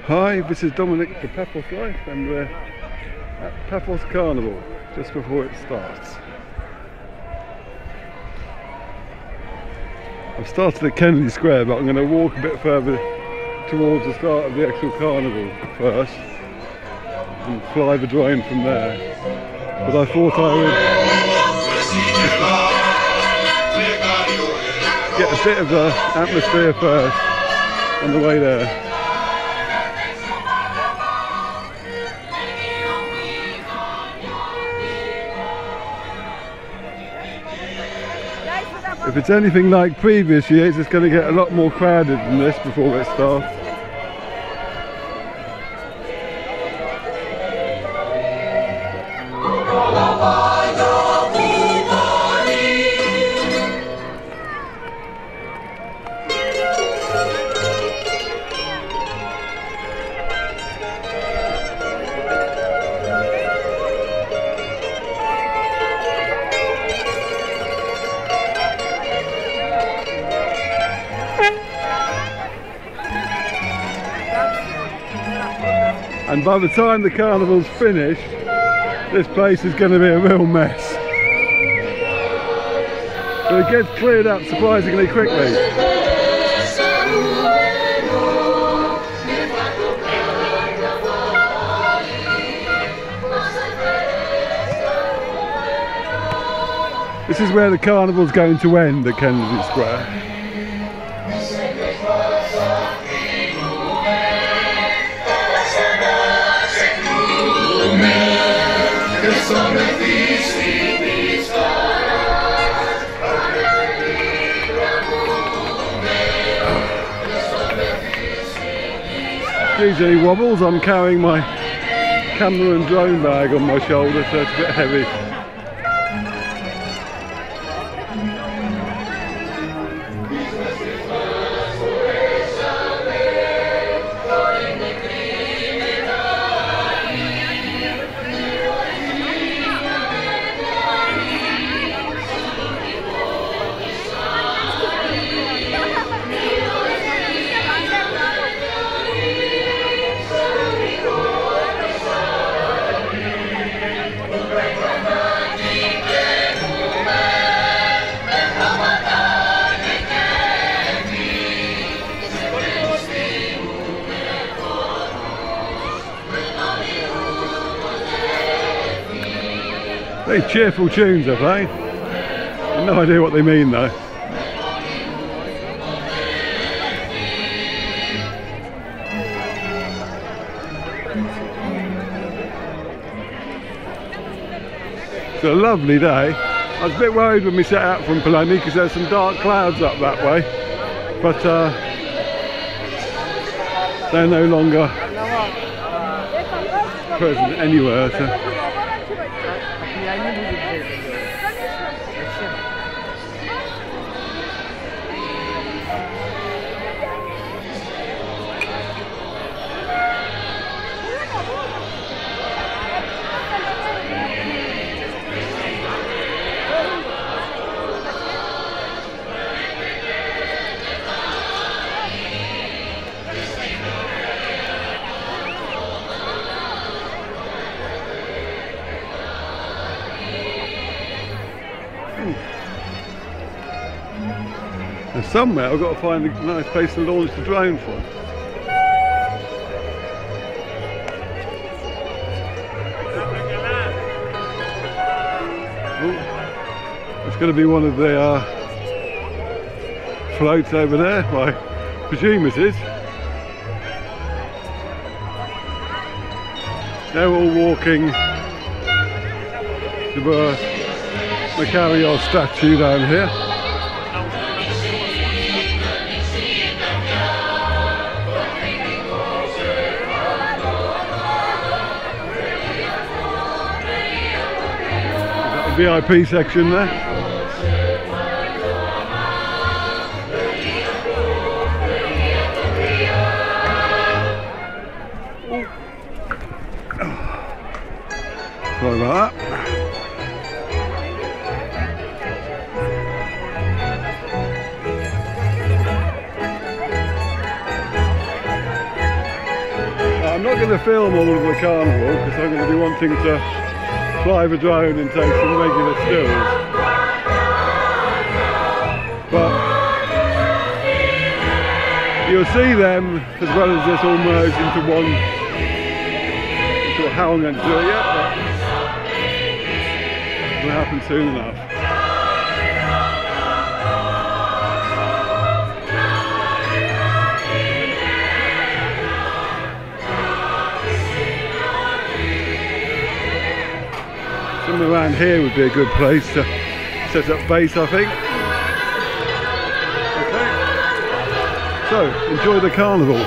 Hi, this is Dominic for Paphos Life, and we're at Paphos Carnival just before it starts. I've started at Kennedy Square, but I'm going to walk a bit further towards the start of the actual carnival first and fly the drone from there. But I thought I would get a bit of the atmosphere first on the way there. If it's anything like previous years, it's going to get a lot more crowded than this before it starts. And by the time the carnival's finished, this place is going to be a real mess. But it gets cleared up surprisingly quickly. This is where the carnival's going to end at Kennedy Square. Usually wobbles. I'm carrying my camera and drone bag on my shoulder, so it's a bit heavy. Very cheerful tunes they play. I've no idea what they mean though. It's a lovely day. I was a bit worried when we set out from Polemi because there's some dark clouds up that way, but they're no longer present anywhere. So. And somewhere I've got to find a nice place to launch the drone from. It's going to be one of the floats over there, I presume it is. They're all walking to the Akoursos statue down here. VIP section there. Sorry about that. I'm not going to film all of the carnival because I'm going to be wanting to fly the drone and take some regular stills. But you'll see them as well as this all merged into one. Not sure how I'm going to do it yet, but it will happen soon enough. Somewhere around here would be a good place to set up base, I think. Okay. So, enjoy the carnival.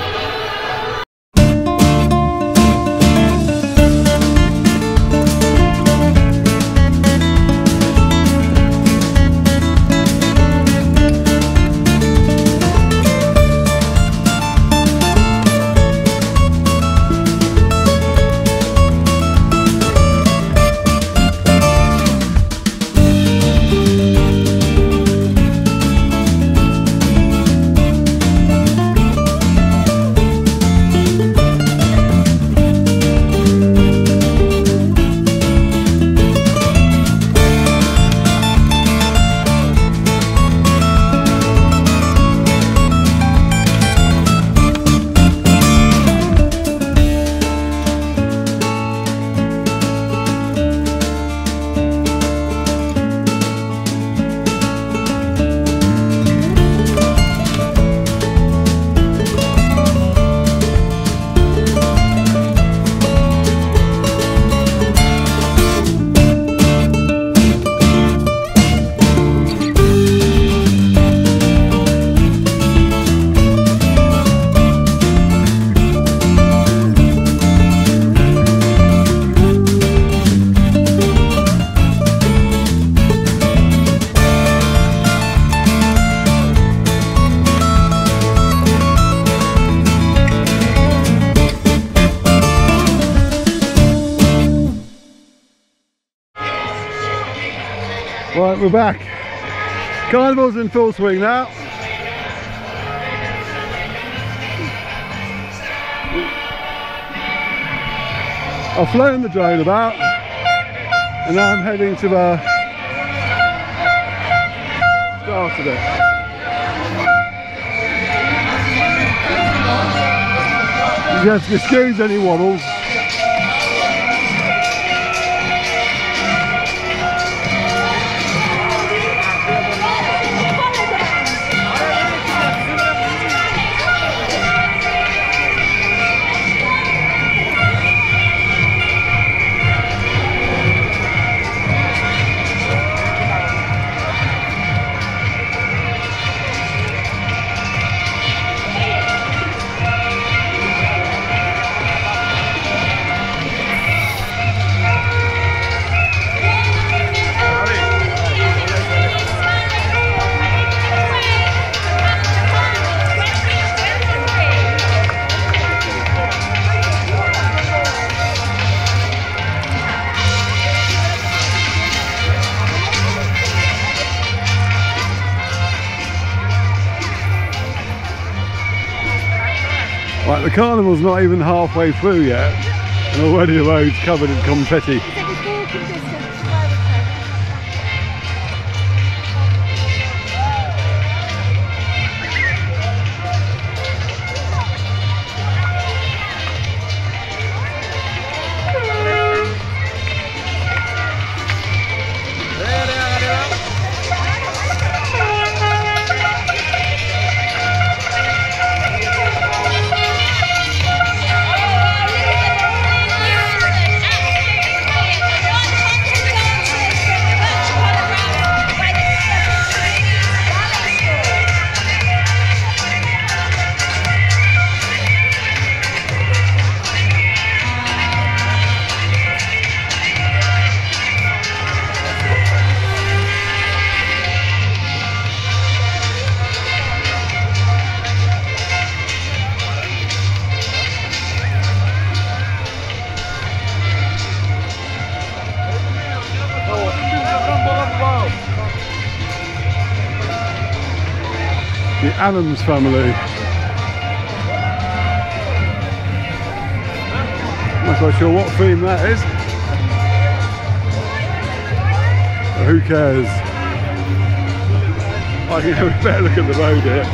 Right, we're back. Carnival's in full swing now. I've flown the drone about and now I'm heading to the start of it. You have to excuse any wobbles. Right, the carnival's not even halfway through yet, and already the road's covered in confetti. The Adams family. quite sure what theme that is. But who cares? I think we better look at the road here.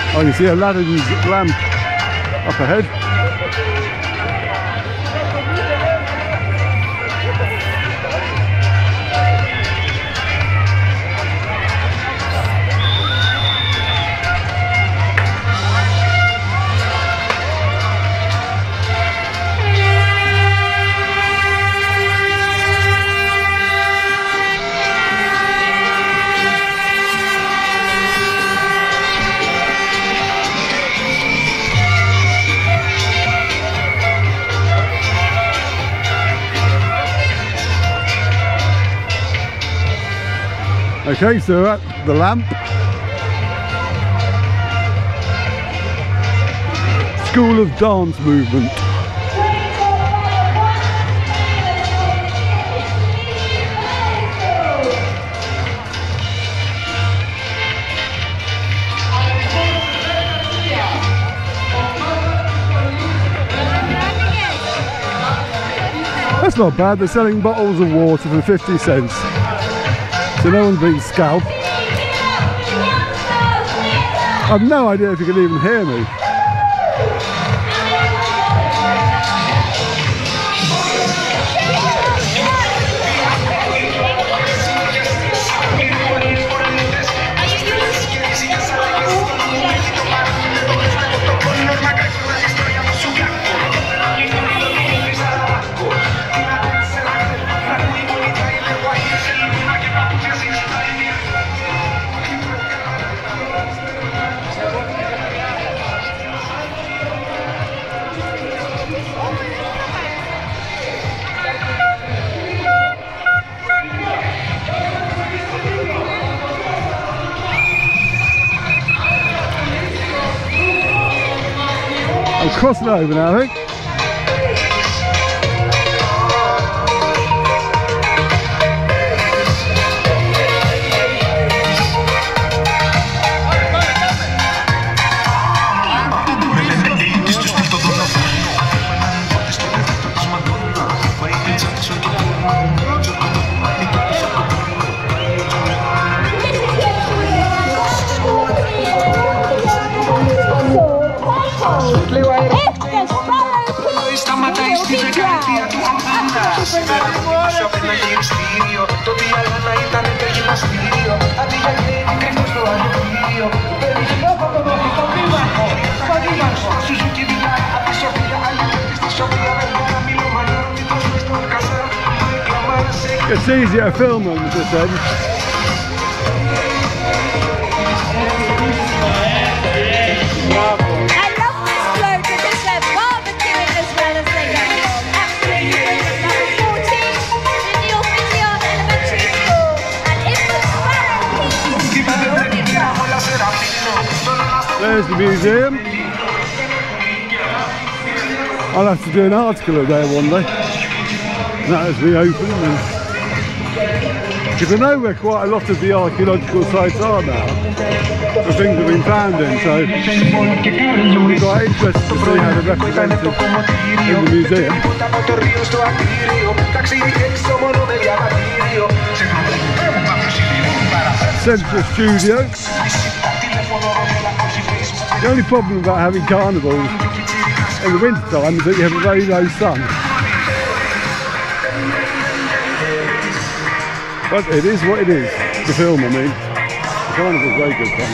I can see Aladdin's lamp up ahead. Okay, so we're at the lamp. School of Dance Movement. That's not bad, they're selling bottles of water for 50 cents. So no one's being scalped. I've no idea if you can even hear me. I'm crossing over now, I think. It's easier to film on this end. I love this float because they're barbecuing as well as they go. Absolutely brilliant. Number 14, the Neil Fitzgerald Elementary School. And if the sparrow There's the museum. I'll have to do an article of there one day. That has been opened. Because I know where quite a lot of the archaeological sites are now, the things have been found in, so it'll be quite interesting to see how they're represented in the museum. Central Studio. The only problem about having carnivals in the winter time is that you have a very low sun. But it is what it is. The film, I mean. The carnival's very good fun.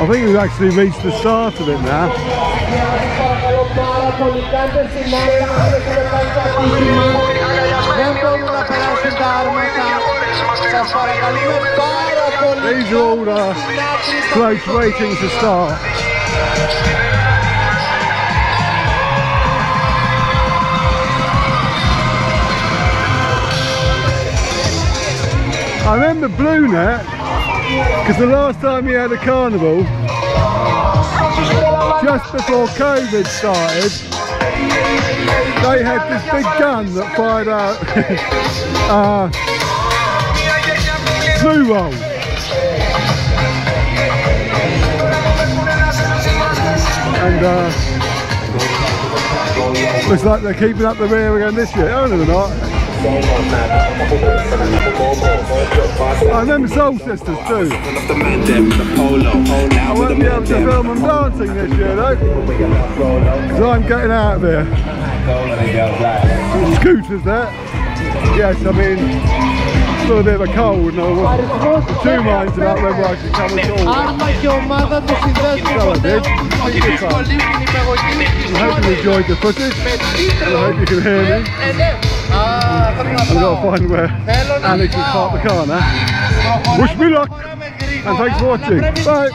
I think we've actually reached the start of it now. These are all the floats waiting to start. I remember Blue Net, because the last time we had a carnival, just before COVID started, they had this big gun that fired out blue rolls. And looks like they're keeping up the rear again this year. Oh no, they're not. I remember Soul Sisters too. I won't be able to film them dancing this year though, because I'm getting out of here. Scooters there. Yes, I mean, it's still a bit of a cold and I wasn't two minds about whether I should come at all. So I did. I hope you enjoyed the footage, and I hope you can hear me. I've got to find where Alex has parked the car now. Wish me luck, and thanks for watching. Bye.